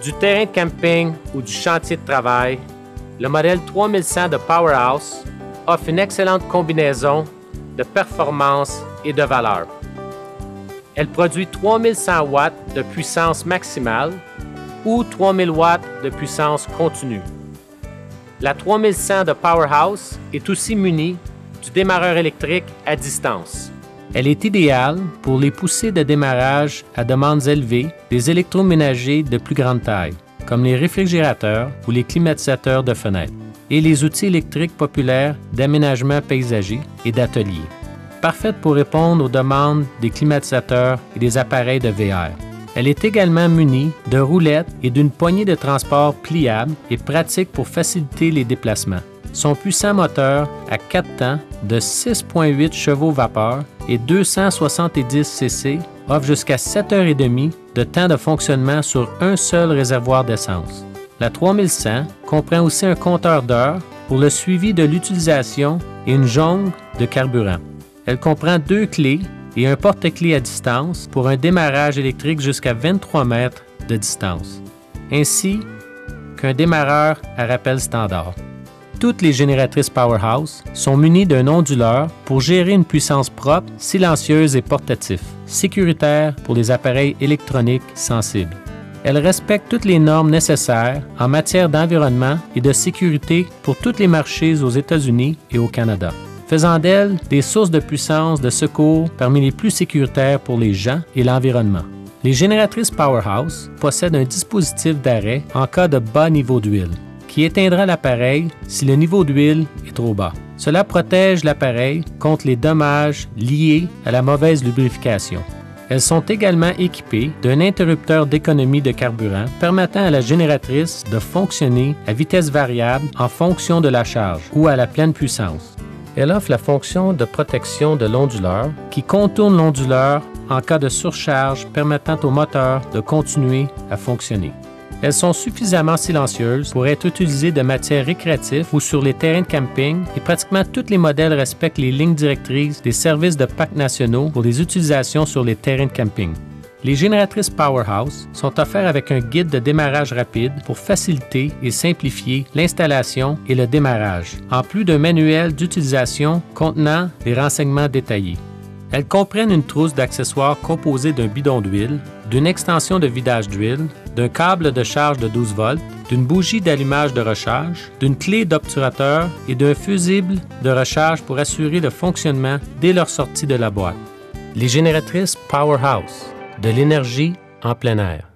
Du terrain de camping ou du chantier de travail, le modèle 3100 de Powerhouse offre une excellente combinaison de performance et de valeur. Elle produit 3100 watts de puissance maximale ou 3000 watts de puissance continue. La 3100 de Powerhouse est aussi munie du démarreur électrique à distance. Elle est idéale pour les poussées de démarrage à demandes élevées des électroménagers de plus grande taille, comme les réfrigérateurs ou les climatisateurs de fenêtres, et les outils électriques populaires d'aménagement paysager et d'atelier. Parfaite pour répondre aux demandes des climatisateurs et des appareils de VR. Elle est également munie de roulettes et d'une poignée de transport pliable et pratique pour faciliter les déplacements. Son puissant moteur à 4 temps de 6,8 chevaux vapeur et 270 cc offre jusqu'à 7h30 de temps de fonctionnement sur un seul réservoir d'essence. La 3100 comprend aussi un compteur d'heures pour le suivi de l'utilisation et une jongle de carburant. Elle comprend 2 clés et un porte-clés à distance pour un démarrage électrique jusqu'à 23 mètres de distance, ainsi qu'un démarreur à rappel standard. Toutes les génératrices Powerhouse sont munies d'un onduleur pour gérer une puissance propre, silencieuse et portatif, sécuritaire pour les appareils électroniques sensibles. Elles respectent toutes les normes nécessaires en matière d'environnement et de sécurité pour tous les marchés aux États-Unis et au Canada, faisant d'elles des sources de puissance de secours parmi les plus sécuritaires pour les gens et l'environnement. Les génératrices Powerhouse possèdent un dispositif d'arrêt en cas de bas niveau d'huile, qui éteindra l'appareil si le niveau d'huile est trop bas. Cela protège l'appareil contre les dommages liés à la mauvaise lubrification. Elles sont également équipées d'un interrupteur d'économie de carburant permettant à la génératrice de fonctionner à vitesse variable en fonction de la charge ou à la pleine puissance. Elle offre la fonction de protection de l'onduleur qui contourne l'onduleur en cas de surcharge permettant au moteur de continuer à fonctionner. Elles sont suffisamment silencieuses pour être utilisées de matière récréative ou sur les terrains de camping et pratiquement tous les modèles respectent les lignes directrices des services de parcs nationaux pour les utilisations sur les terrains de camping. Les génératrices Powerhouse sont offertes avec un guide de démarrage rapide pour faciliter et simplifier l'installation et le démarrage, en plus d'un manuel d'utilisation contenant des renseignements détaillés. Elles comprennent une trousse d'accessoires composée d'un bidon d'huile, d'une extension de vidage d'huile, d'un câble de charge de 12 volts, d'une bougie d'allumage de recharge, d'une clé d'obturateur et d'un fusible de recharge pour assurer le fonctionnement dès leur sortie de la boîte. Les génératrices Powerhouse, de l'énergie en plein air.